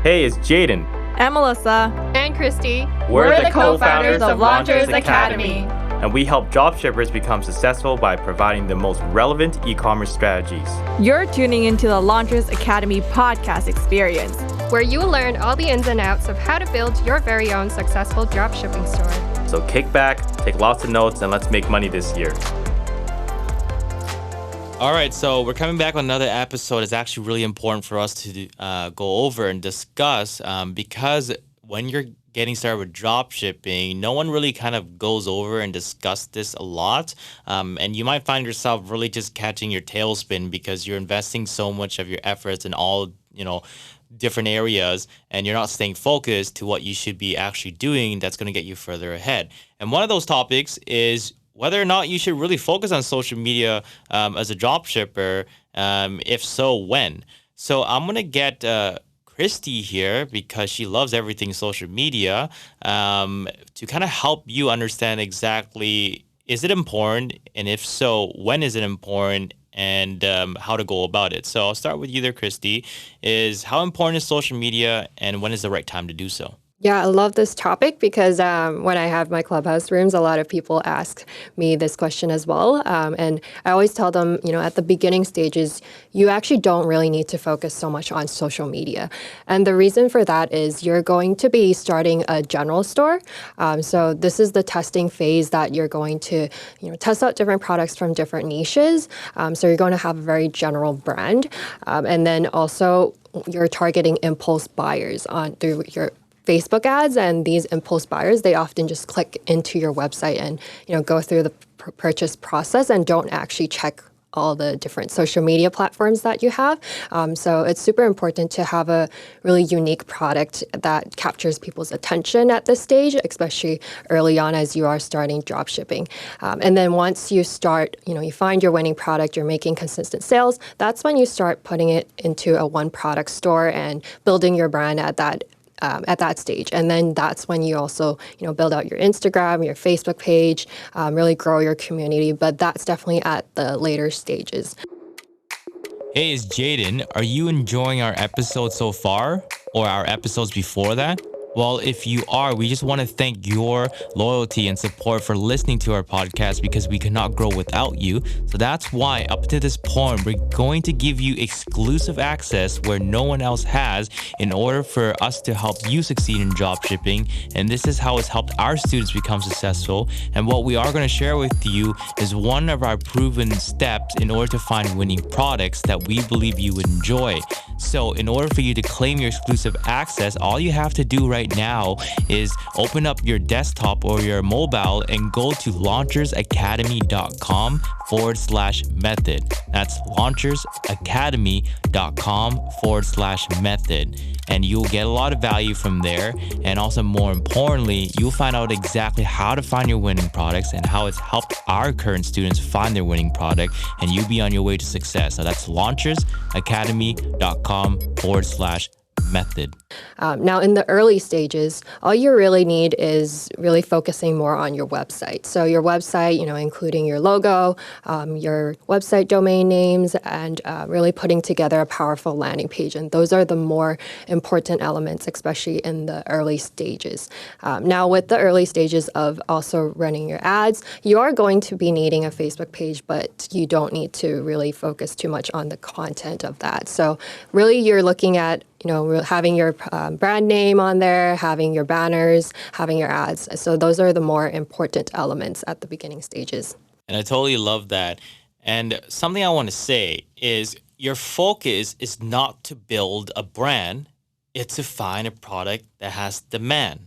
Hey, it's Jaden. And Melissa. And Christy. We're the co-founders of Launchers Academy. And we help dropshippers become successful by providing the most relevant e-commerce strategies. You're tuning into the Launchers Academy podcast experience, where you will learn all the ins and outs of how to build your very own successful dropshipping store. So kick back, take lots of notes, and let's make money this year. All right, so we're coming back with another episode. It's actually really important for us to go over and discuss because when you're getting started with dropshipping, no one really kind of goes over and discuss this a lot. And you might find yourself really just catching your tailspin because you're investing so much of your efforts in all, different areas, and you're not staying focused to what you should be actually doing that's going to get you further ahead. And one of those topics is whether or not you should really focus on social media as a dropshipper. If so, when? So I'm going to get Christy here because she loves everything social media to kind of help you understand exactly, is it important? And if so, when is it important? And how to go about it. So I'll start with you there, Christy. Is how important is social media and when is the right time to do so? Yeah, I love this topic because when I have my Clubhouse rooms, a lot of people ask me this question as well. And I always tell them, at the beginning stages, you actually don't really need to focus so much on social media. And the reason for that is you're going to be starting a general store. So this is the testing phase that you're going to, test out different products from different niches. So you're going to have a very general brand. And then also you're targeting impulse buyers through your Facebook ads, and these impulse buyers, they often just click into your website and go through the purchase process and don't actually check all the different social media platforms that you have. So it's super important to have a really unique product that captures people's attention at this stage, especially early on as you are starting dropshipping. And then once you start, you find your winning product, you're making consistent sales, that's when you start putting it into a one product store and building your brand at that stage. And then that's when you also, build out your Instagram, your Facebook page, really grow your community. But that's definitely at the later stages. Hey, it's Jaden. Are you enjoying our episode so far or our episodes before that? Well, if you are, we just want to thank your loyalty and support for listening to our podcast because we cannot grow without you. So that's why up to this point, we're going to give you exclusive access where no one else has in order for us to help you succeed in dropshipping. And this is how it's helped our students become successful. And what we are going to share with you is one of our proven steps in order to find winning products that we believe you would enjoy. So in order for you to claim your exclusive access, all you have to do right now is open up your desktop or your mobile and go to launchersacademy.com/method. That's launchersacademy.com/method. And you'll get a lot of value from there. And also more importantly, you'll find out exactly how to find your winning products and how it's helped our current students find their winning product, and you'll be on your way to success. So that's launchersacademy.com/method. Now, in the early stages, all you really need is really focusing more on your website. So your website, including your logo, your website domain names, and really putting together a powerful landing page. And those are the more important elements, especially in the early stages. Now, with the early stages of also running your ads, you are going to be needing a Facebook page, but you don't need to really focus too much on the content of that. So really, you're looking at having your brand name on there, having your banners, having your ads. So those are the more important elements at the beginning stages. And I totally love that. And something I want to say is your focus is not to build a brand, it's to find a product that has demand.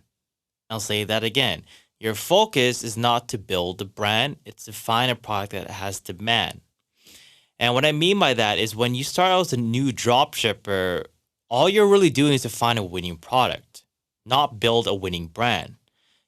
I'll say that again. Your focus is not to build a brand, it's to find a product that has demand. And what I mean by that is when you start out as a new dropshipper, all you're really doing is to find a winning product, not build a winning brand.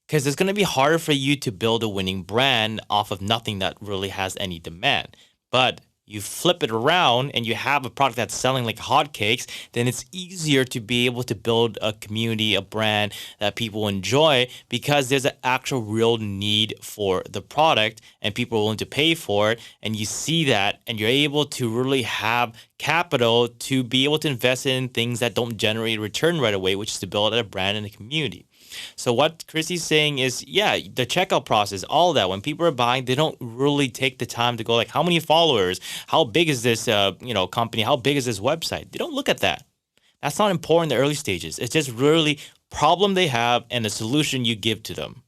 Because it's going to be harder for you to build a winning brand off of nothing that really has any demand. But you flip it around and you have a product that's selling like hotcakes, then it's easier to be able to build a community, a brand that people enjoy because there's an actual real need for the product and people are willing to pay for it. And you see that and you're able to really have capital to be able to invest in things that don't generate a return right away, which is to build a brand and a community. So what Christy's saying is, yeah, the checkout process, all that. When people are buying, they don't really take the time to go like, how many followers? How big is this, company? How big is this website? They don't look at that. That's not important in the early stages. It's just really problem they have and the solution you give to them.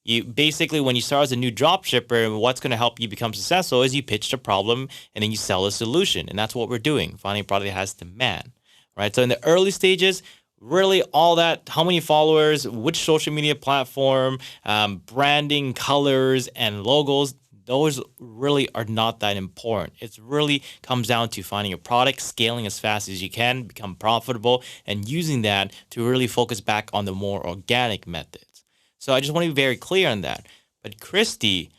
You basically, when you start as a new dropshipper, what's going to help you become successful is you pitch the problem and then you sell a solution. And that's what we're doing, finding a product that has demand, right? So in the early stages, really all that, how many followers, which social media platform, branding, colors, and logos, those really are not that important. It really comes down to finding a product, scaling as fast as you can, become profitable, and using that to really focus back on the more organic methods. So I just want to be very clear on that. But Christy,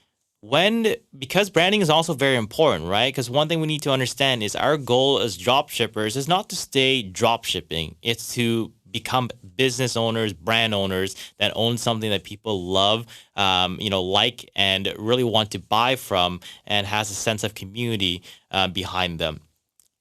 because branding is also very important, right? Because one thing we need to understand is our goal as dropshippers is not to stay dropshipping. It's to become business owners, brand owners that own something that people love, like and really want to buy from and has a sense of community behind them.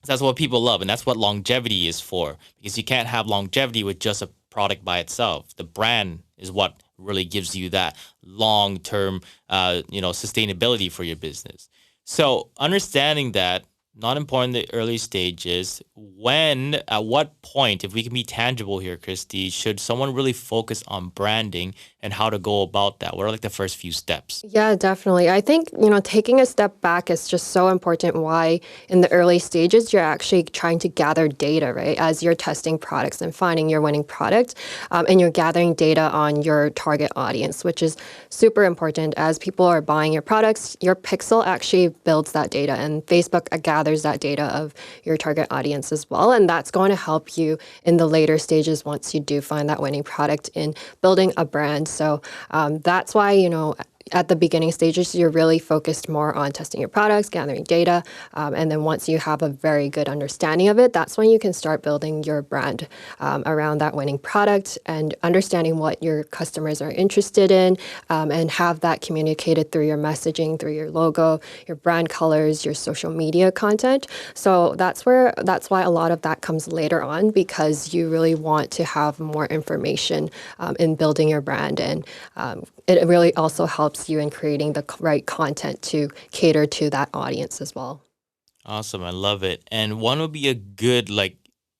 That's what people love, and that's what longevity is for. Because you can't have longevity with just a product by itself. The brand is what really gives you that long-term, sustainability for your business. So understanding that, not important in the early stages, at what point, if we can be tangible here, Christy, should someone really focus on branding and how to go about that? What are like the first few steps? Yeah, definitely. I think, taking a step back is just so important. Why in the early stages, you're actually trying to gather data, right? As you're testing products and finding your winning product, and you're gathering data on your target audience, which is super important. As people are buying your products, your pixel actually builds that data, and Facebook gathers that data of your target audience as well. And that's going to help you in the later stages once you do find that winning product in building a brand. So that's why, at the beginning stages, you're really focused more on testing your products, gathering data. And then once you have a very good understanding of it, that's when you can start building your brand around that winning product and understanding what your customers are interested in, and have that communicated through your messaging, through your logo, your brand colors, your social media content. So that's why a lot of that comes later on, because you really want to have more information in building your brand. And it really also helps you in creating the right content to cater to that audience as well. Awesome. I love it. And one would be a good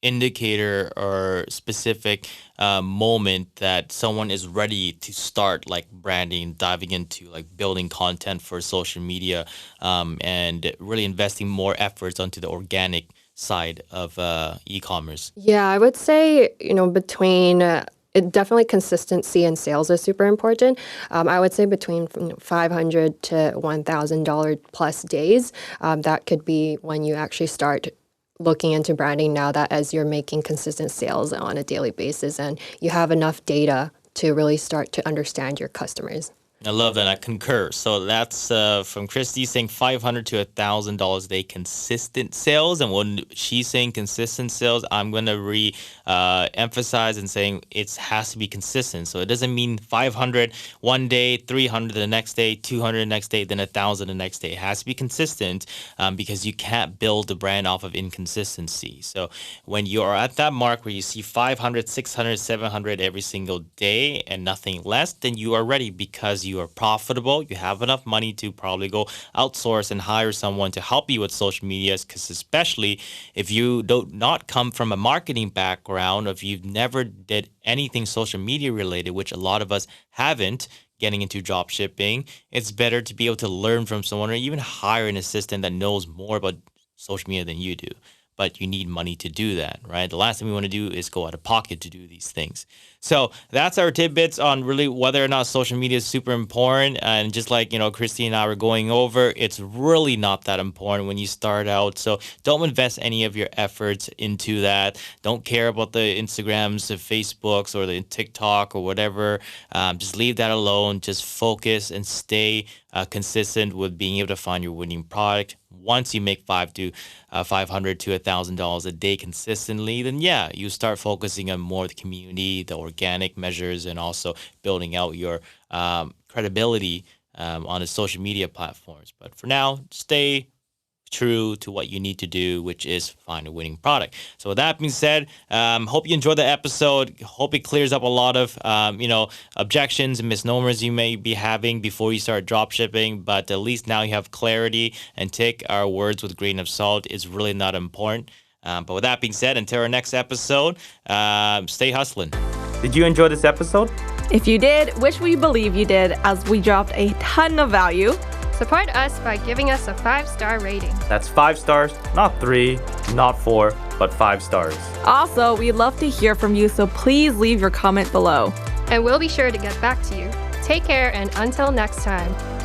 indicator or specific moment that someone is ready to start branding, diving into building content for social media, and really investing more efforts onto the organic side of e-commerce. Yeah, I would say, between definitely consistency and sales is super important. I would say between $500 to $1,000 plus days. That could be when you actually start looking into branding, now that as you're making consistent sales on a daily basis and you have enough data to really start to understand your customers. I love that. I concur. So that's from Christy saying $500 to $1,000 a day consistent sales. And when she's saying consistent sales, I'm going to emphasize and saying it has to be consistent. So it doesn't mean 500 one day, 300 the next day, 200 the next day, then 1,000 the next day. It has to be consistent because you can't build the brand off of inconsistency. So when you are at that mark where you see 500, 600, 700 every single day and nothing less, then you are ready because you are profitable. You have enough money to probably go outsource and hire someone to help you with social media, because especially if you do not come from a marketing background, if you've never did anything social media related, which a lot of us haven't, getting into drop shipping, it's better to be able to learn from someone or even hire an assistant that knows more about social media than you do. But you need money to do that, right? The last thing we want to do is go out of pocket to do these things. So that's our tidbits on really whether or not social media is super important. And just like, Christy and I were going over, it's really not that important when you start out. So don't invest any of your efforts into that. Don't care about the Instagrams, the Facebooks, or the TikTok or whatever. Just leave that alone. Just focus and stay consistent with being able to find your winning product, once you make $500 to $1,000 a day consistently, then yeah, you start focusing on more the community, the organic measures, and also building out your credibility on the social media platforms. But for now, stay true to what you need to do, which is find a winning product. So with that being said, hope you enjoyed the episode. Hope it clears up a lot of objections and misnomers you may be having before you start dropshipping. But at least now you have clarity, and take our words with a grain of salt. It's really not important. But with that being said, until our next episode, stay hustling. Did you enjoy this episode? If you did, which we believe you did, as we dropped a ton of value. Support us by giving us a 5-star rating. That's 5 stars, not 3, not 4, but 5 stars. Also, we'd love to hear from you, so please leave your comment below. And we'll be sure to get back to you. Take care, and until next time.